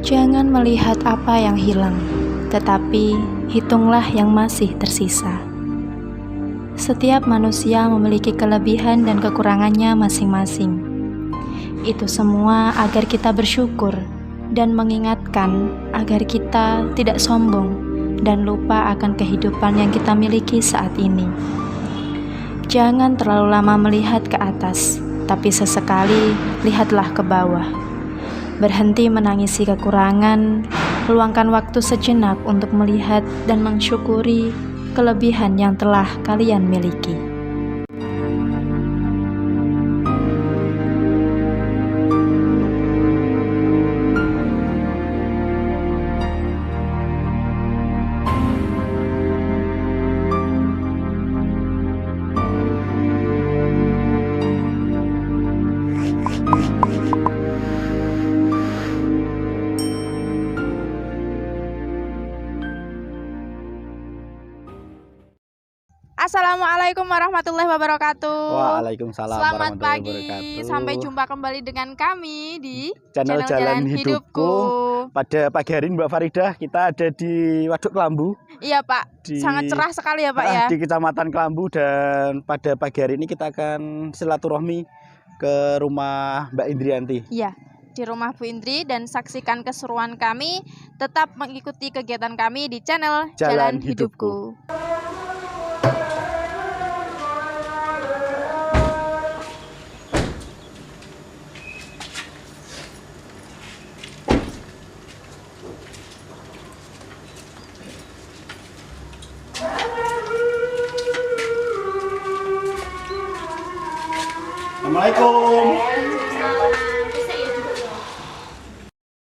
Jangan melihat apa yang hilang, tetapi hitunglah yang masih tersisa. Setiap manusia memiliki kelebihan dan kekurangannya masing-masing. Itu semua agar kita bersyukur dan mengingatkan agar kita tidak sombong dan lupa akan kehidupan yang kita miliki saat ini. Jangan terlalu lama melihat ke atas, tapi sesekali lihatlah ke bawah. Berhenti menangisi kekurangan, luangkan waktu sejenak untuk melihat dan mensyukuri kelebihan yang telah kalian miliki. Assalamualaikum warahmatullahi wabarakatuh. Waalaikumsalam Selamat warahmatullahi pagi. wabarakatuh. Sampai jumpa kembali dengan kami di channel Jalan Hidupku. Pada pagi hari ini Mbak Faridah, kita ada di Waduk Kelambu. Iya Pak, sangat cerah sekali ya Pak ya. Di Kecamatan Kelambu, dan pada pagi hari ini kita akan silaturahmi ke rumah Mbak Indrianti. Iya, di rumah Bu Indri, dan saksikan keseruan kami. Tetap mengikuti kegiatan kami di channel Jalan Hidupku.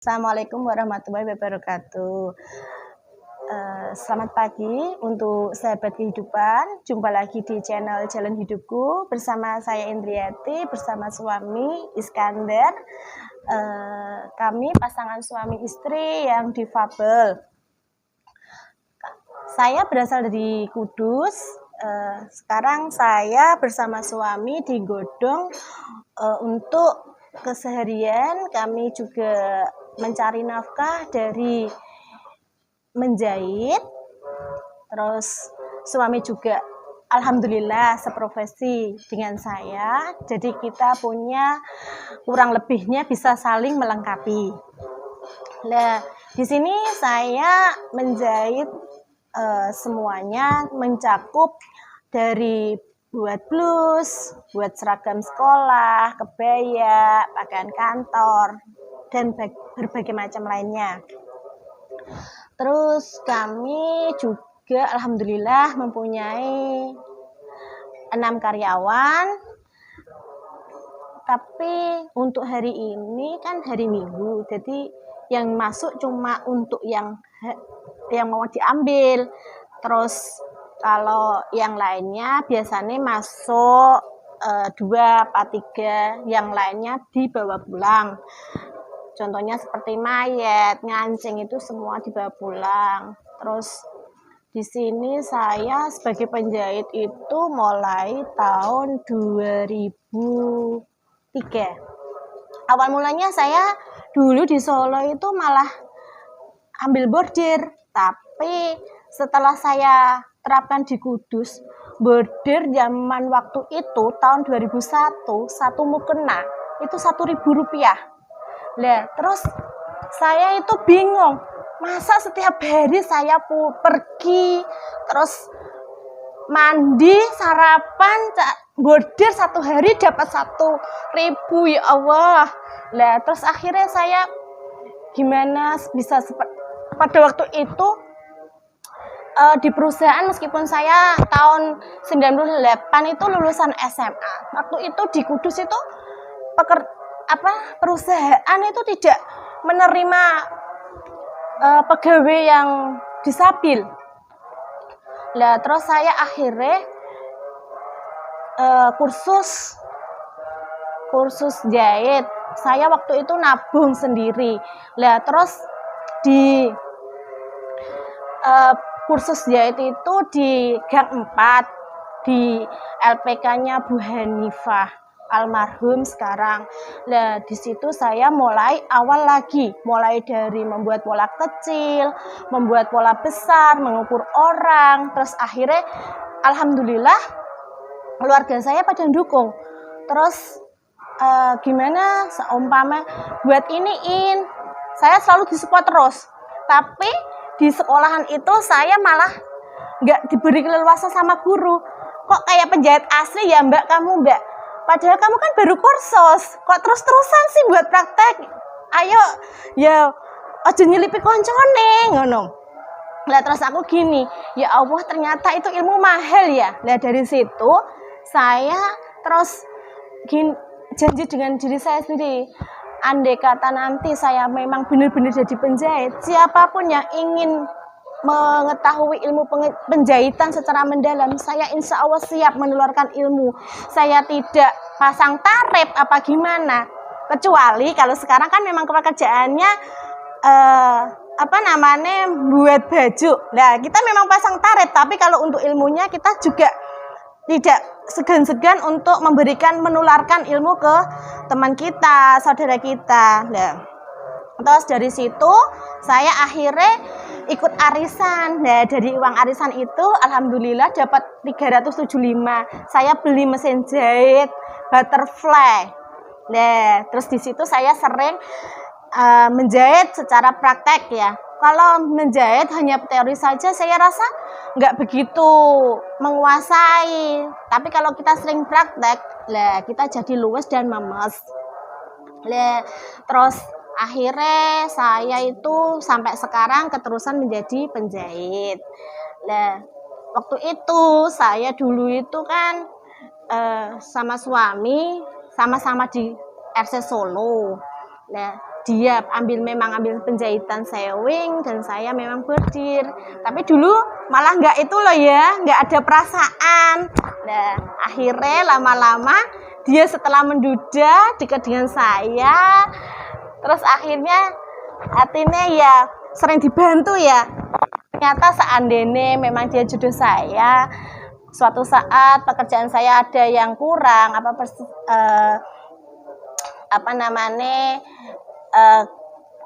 Assalamualaikum warahmatullahi wabarakatuh. Selamat pagi untuk sahabat kehidupan. Jumpa lagi di channel Jalan Hidupku bersama saya Indriati bersama suami Iskandar. Kami pasangan suami istri yang difabel. Saya berasal dari Kudus. Sekarang saya bersama suami di Godong. Untuk keseharian kami juga mencari nafkah dari menjahit. Terus suami juga alhamdulillah seprofesi dengan saya. Jadi kita punya kurang lebihnya bisa saling melengkapi. Nah, di sini saya menjahit semuanya, mencakup dari buat blus, buat seragam sekolah, kebaya, pakaian kantor, dan berbagai macam lainnya. Terus kami juga alhamdulillah mempunyai 6 karyawan. Tapi untuk hari ini kan hari Minggu, jadi yang masuk cuma untuk yang mau diambil. Terus kalau yang lainnya biasanya masuk 2 apa 3, yang lainnya dibawa pulang. Contohnya seperti mayat, ngancing, itu semua dibawa pulang. Terus di sini saya sebagai penjahit itu mulai tahun 2003. Awal mulanya saya dulu di Solo itu malah ambil bordir, tapi setelah saya terapkan di Kudus, bordir zaman waktu itu tahun 2001 satu mukena itu Rp1.000. Lah, terus saya itu bingung, masa setiap hari saya pergi terus mandi, sarapan, bordir 1 hari dapat 1.000, ya Allah. Lah, terus akhirnya saya gimana bisa pada waktu itu di perusahaan, meskipun saya tahun 98 itu lulusan SMA. Waktu itu di Kudus itu perusahaan itu tidak menerima pegawai yang disabil. Lah, terus saya akhirnya kursus jahit. Saya waktu itu nabung sendiri. Lah, terus di kursus jahit itu di Gang 4 di LPK-nya Bu Hanifah. almarhum sekarang. Nah, di situ saya mulai awal lagi, mulai dari membuat pola kecil, membuat pola besar, mengukur orang, terus akhirnya alhamdulillah keluarga saya pada dukung. Terus gimana seumpama buat iniin, saya selalu disupport terus. Tapi di sekolahan itu saya malah nggak diberi keleluasaan sama guru. Kok kayak penjahit asli ya mbak kamu mbak? Padahal kamu kan baru kursus. Kok terus-terusan sih buat praktek? Ayo ya aja nyelipi koncone ngono. Lah terus aku gini, ya Allah ternyata itu ilmu mahal ya. Lah dari situ saya terus janji dengan diri saya sendiri, andai kata nanti saya memang benar-benar jadi penjahit, siapapun yang ingin mengetahui ilmu penjahitan secara mendalam, saya insya Allah siap menularkan ilmu. Saya tidak pasang tarif apa gimana, kecuali kalau sekarang kan memang pekerjaannya buat baju. Nah kita memang pasang tarif, tapi kalau untuk ilmunya kita juga tidak segan-segan untuk menularkan ilmu ke teman kita, saudara kita. Nah, terus dari situ saya akhirnya ikut arisan. Nah, dari uang arisan itu alhamdulillah dapat 375. Saya beli mesin jahit butterfly. Nah, terus di situ saya sering menjahit secara praktek ya. Kalau menjahit hanya teori saja saya rasa nggak begitu menguasai. Tapi kalau kita sering praktek, lah kita jadi luwes dan memes. Lah terus akhirnya saya itu sampai sekarang keterusan menjadi penjahit. Lah waktu itu saya dulu itu kan sama suami sama-sama di RC Solo. Nah dia ambil penjahitan sewing dan saya memang bordir. Tapi dulu malah nggak itu loh ya, nggak ada perasaan. Nah akhirnya lama-lama dia setelah menduda dekat dengan saya, terus akhirnya hatinya ya sering dibantu ya. Ternyata seandainya memang dia jodoh saya, suatu saat pekerjaan saya ada yang kurang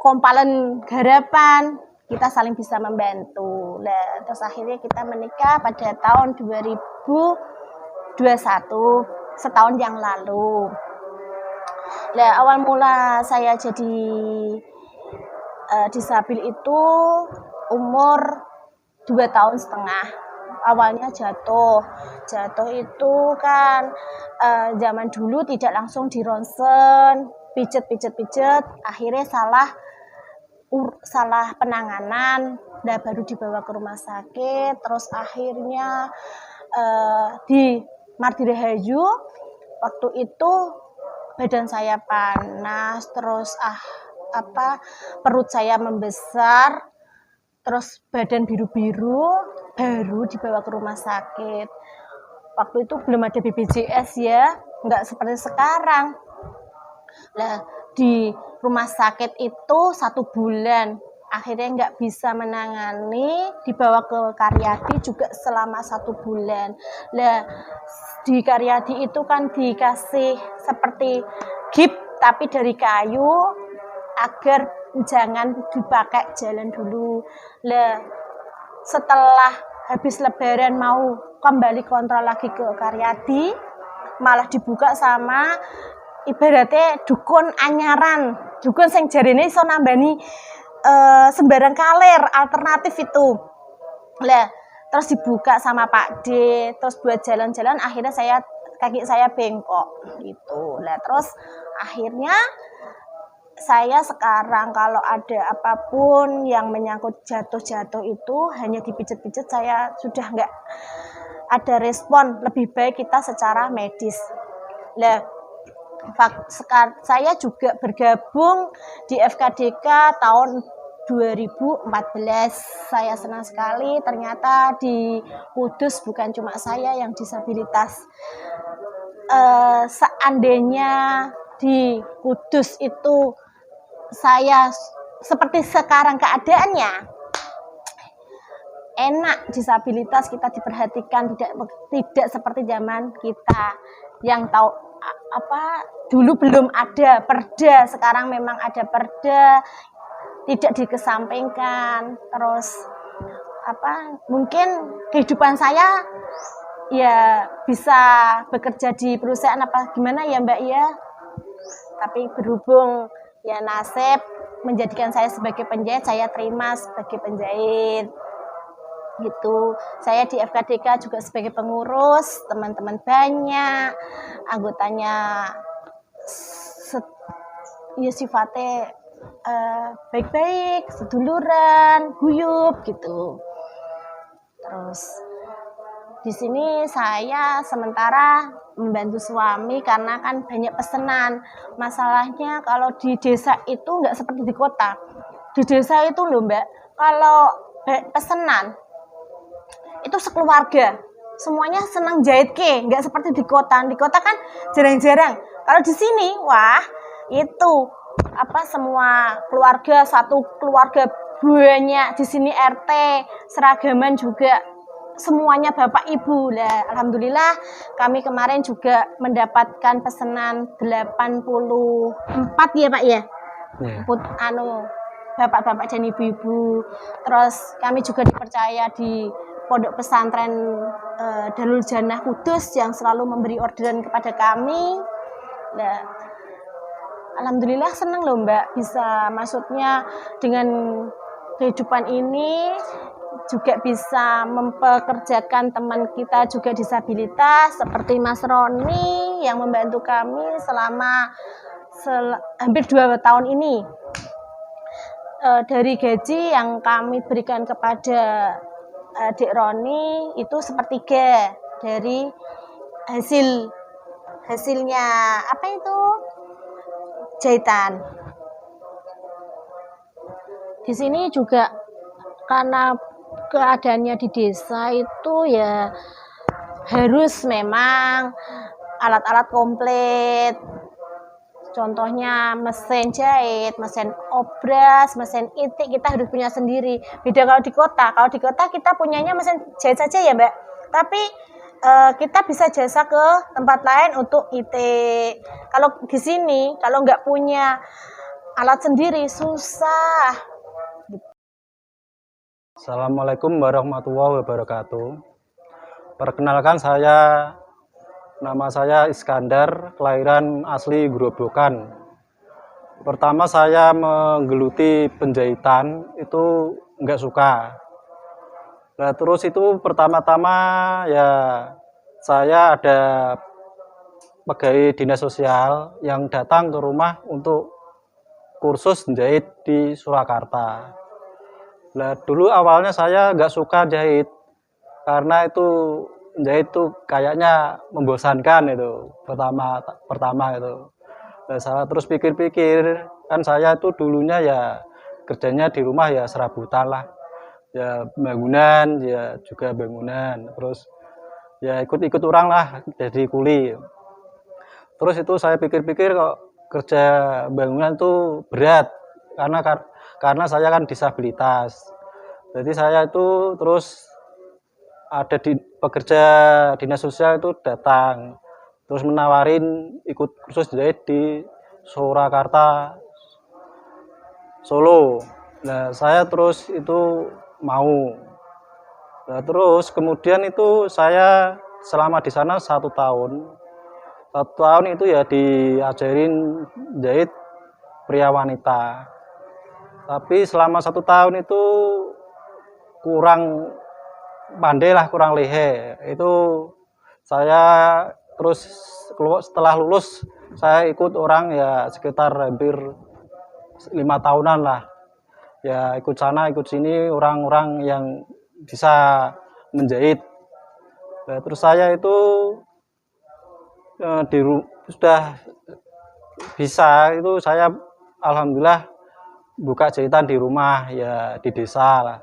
kompalan garapan, kita saling bisa membantu. Nah, terus akhirnya kita menikah pada tahun 2021, setahun yang lalu. Nah, awal mula saya jadi disabil itu umur 2,5 tahun. Awalnya jatuh itu kan zaman dulu tidak langsung di ronsen, pijet, akhirnya salah penanganan, dan baru dibawa ke rumah sakit. Terus akhirnya di Martirahayu, waktu itu badan saya panas, terus perut saya membesar, terus badan biru-biru, baru dibawa ke rumah sakit. Waktu itu belum ada BPJS ya, nggak seperti sekarang. Nah, di rumah sakit itu 1 bulan, akhirnya nggak bisa menangani, dibawa ke Karyadi juga selama 1 bulan. Nah, di Karyadi itu kan dikasih seperti gips tapi dari kayu agar jangan dipakai jalan dulu. Nah, setelah habis lebaran mau kembali kontrol lagi ke Karyadi, malah dibuka sama ibaratnya dukun anyaran, dukun sing jarine iso nambani sembarang kalir alternatif itu. Lah, terus dibuka sama Pak D, terus buat jalan-jalan akhirnya kaki saya bengkok gitu. Lah, terus akhirnya saya sekarang kalau ada apapun yang menyangkut jatuh itu hanya dipijet-pijet, saya sudah nggak ada respon, lebih baik kita secara medis. Lah, saya juga bergabung di FKDK tahun 2014. Saya senang sekali, ternyata di Kudus bukan cuma saya yang disabilitas. Seandainya di Kudus itu saya seperti sekarang keadaannya, enak, disabilitas kita diperhatikan, tidak seperti zaman kita yang tahu dulu belum ada perda, sekarang memang ada perda, tidak dikesampingkan. Terus mungkin kehidupan saya ya bisa bekerja di perusahaan apa gimana ya Mbak ya. Tapi berhubung ya nasib menjadikan saya sebagai penjahit, saya terima sebagai penjahit. Gitu. Saya di FKDK juga sebagai pengurus, teman-teman banyak, anggotanya ya sifatnya baik-baik, seduluran, guyup gitu. Terus di sini saya sementara membantu suami karena kan banyak pesanan. Masalahnya kalau di desa itu nggak seperti di kota. Di desa itu loh Mbak, kalau pesanan itu sekeluarga, semuanya senang jahit nggak seperti di kota. Di kota kan jarang-jarang. Kalau di sini, wah itu semua keluarga, satu keluarga banyak. Di sini RT, seragaman juga semuanya bapak ibu lah. Alhamdulillah kami kemarin juga mendapatkan pesanan 84 ya Pak ya. Bapak-bapak dan ibu-ibu. Terus kami juga dipercaya di Pondok Pesantren Darul Jannah Kudus yang selalu memberi orderan kepada kami. Nah, alhamdulillah senang loh Mbak, bisa maksudnya dengan kehidupan ini juga bisa mempekerjakan teman kita juga disabilitas seperti Mas Roni yang membantu kami selama hampir 2 tahun ini. Dari gaji yang kami berikan kepada Adik Roni itu sepertiga dari hasilnya jahitan. Di sini juga karena keadaannya di desa itu ya harus memang alat-alat komplit. Contohnya mesin jahit, mesin obras, mesin itik kita harus punya sendiri. Beda kalau di kota. Kalau di kota kita punyanya mesin jahit saja ya Mbak. Tapi kita bisa jasa ke tempat lain untuk itik. Kalau di sini kalau nggak punya alat sendiri susah. Assalamualaikum warahmatullahi wabarakatuh. Perkenalkan nama saya Iskandar, kelahiran asli Grobogan. Pertama saya menggeluti penjahitan itu nggak suka. Nah terus itu pertama-tama ya saya ada pegawai dinas sosial yang datang ke rumah untuk kursus menjahit di Surakarta. Nah dulu awalnya saya nggak suka jahit karena itu menjahit itu kayaknya membosankan itu pertama itu. Nah, saya terus pikir-pikir kan saya itu dulunya ya kerjanya di rumah ya serabutan lah, ya bangunan ya juga bangunan, terus ya ikut-ikut orang lah jadi kuli. Terus itu saya pikir-pikir kok kerja bangunan itu berat karena saya kan disabilitas. Jadi saya itu terus ada di pekerja dinas sosial itu datang terus menawarin ikut kursus jahit di Surakarta Solo. Nah saya terus itu mau. Nah terus kemudian itu saya selama di sana 1 tahun. 1 tahun itu ya diajarin jahit pria wanita. Tapi selama 1 tahun itu kurang pandai lah, kurang lehe. Itu saya terus setelah lulus saya ikut orang ya sekitar hampir 5 tahunan lah. Ya ikut sana ikut sini orang-orang yang bisa menjahit. Nah, terus saya itu sudah bisa itu saya alhamdulillah buka jahitan di rumah ya di desa lah.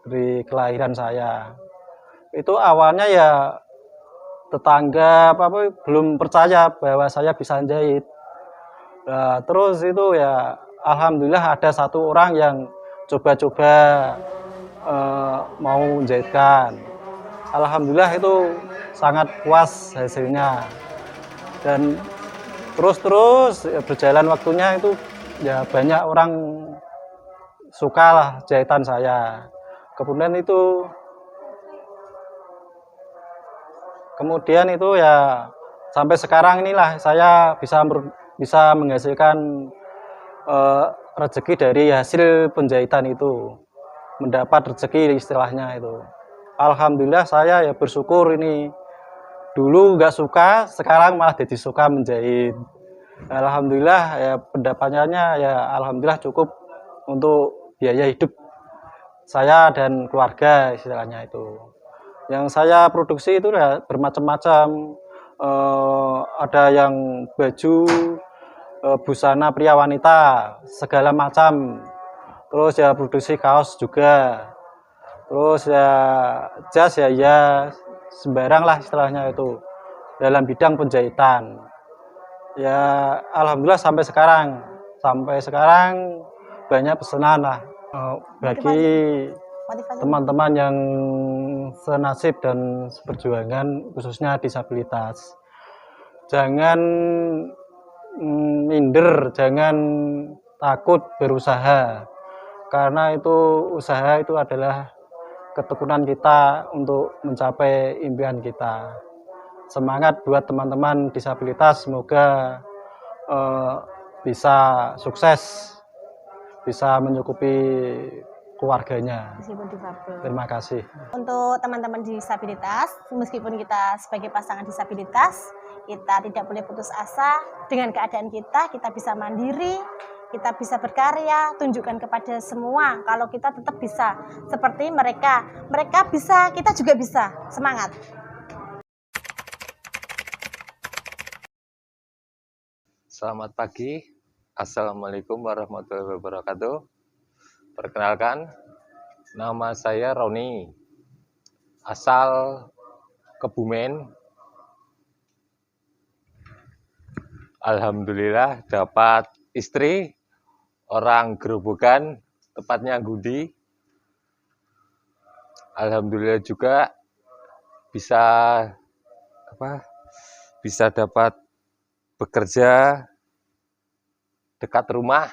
Dari kelahiran saya itu awalnya ya tetangga belum percaya bahwa saya bisa jahit. Nah, terus itu ya alhamdulillah ada 1 orang yang coba-coba mau menjahitkan. Alhamdulillah itu sangat puas hasilnya dan Terus berjalan waktunya itu ya banyak orang suka lah jahitan saya. Kemudian itu ya sampai sekarang inilah saya bisa menghasilkan rezeki dari hasil penjahitan itu, mendapat rezeki istilahnya itu. Alhamdulillah saya ya bersyukur ini, dulu nggak suka, sekarang malah jadi suka menjahit. Alhamdulillah ya pendapatannya ya alhamdulillah cukup untuk biaya hidup saya dan keluarga istilahnya itu. Yang saya produksi itu ya bermacam-macam, ada yang baju, busana pria wanita, segala macam. Terus ya produksi kaos juga. Terus ya jas ya sembarang lah istilahnya itu dalam bidang penjahitan. Ya alhamdulillah sampai sekarang banyak pesanan lah bagi teman-teman yang senasib dan seperjuangan khususnya disabilitas. Jangan minder, jangan takut berusaha, karena usaha itu adalah ketekunan kita untuk mencapai impian kita. Semangat buat teman-teman disabilitas, semoga bisa sukses, bisa mencukupi keluarganya. Meskipun difabel. Terima kasih. Untuk teman-teman disabilitas, meskipun kita sebagai pasangan disabilitas, kita tidak boleh putus asa dengan keadaan kita bisa mandiri, kita bisa berkarya, tunjukkan kepada semua kalau kita tetap bisa seperti mereka. Mereka bisa, kita juga bisa. Semangat. Selamat pagi, Assalamualaikum warahmatullahi wabarakatuh. Perkenalkan, nama saya Roni, asal Kebumen. Alhamdulillah dapat istri orang Gerobokan, tepatnya Gudi. Alhamdulillah juga bisa dapat bekerja dekat rumah,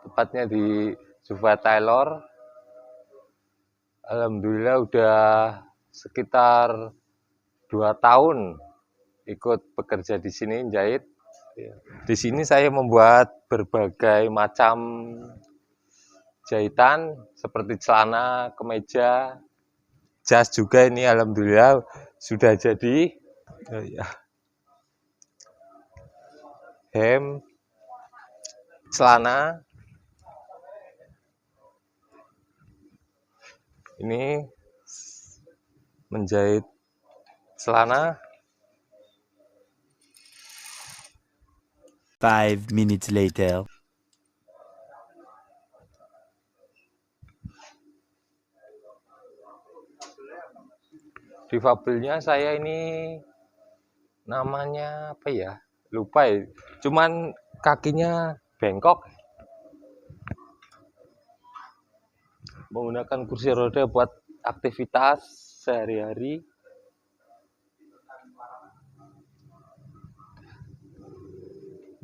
tepatnya di Juva Tailor. Alhamdulillah udah sekitar 2 tahun ikut bekerja di sini jahit. Di sini saya membuat berbagai macam jahitan seperti celana, kemeja, jas juga ini alhamdulillah sudah jadi. Hem, celana. Ini menjahit celana. 5 minutes later. Difabelnya saya ini namanya apa ya? Lupa ya. Cuman kakinya bengkok. Menggunakan kursi roda buat aktivitas sehari-hari.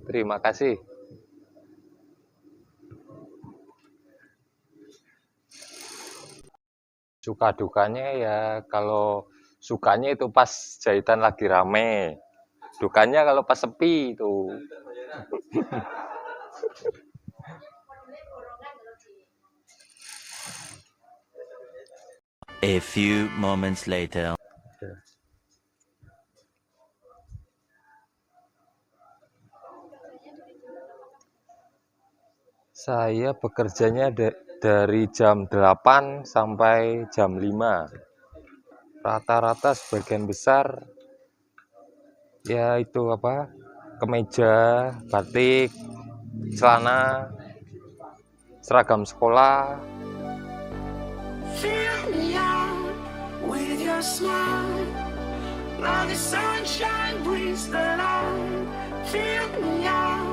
Terima kasih. Suka dukanya ya, kalau sukanya itu pas jahitan lagi rame. Dukanya kalau pas sepi itu. A few moments later. Saya bekerjanya dari jam 8 sampai jam 5. Rata-rata sebagian besar ya itu kemeja, batik, celana, seragam sekolah. Fill me out with your smile. Now the sunshine brings the light. Fill me out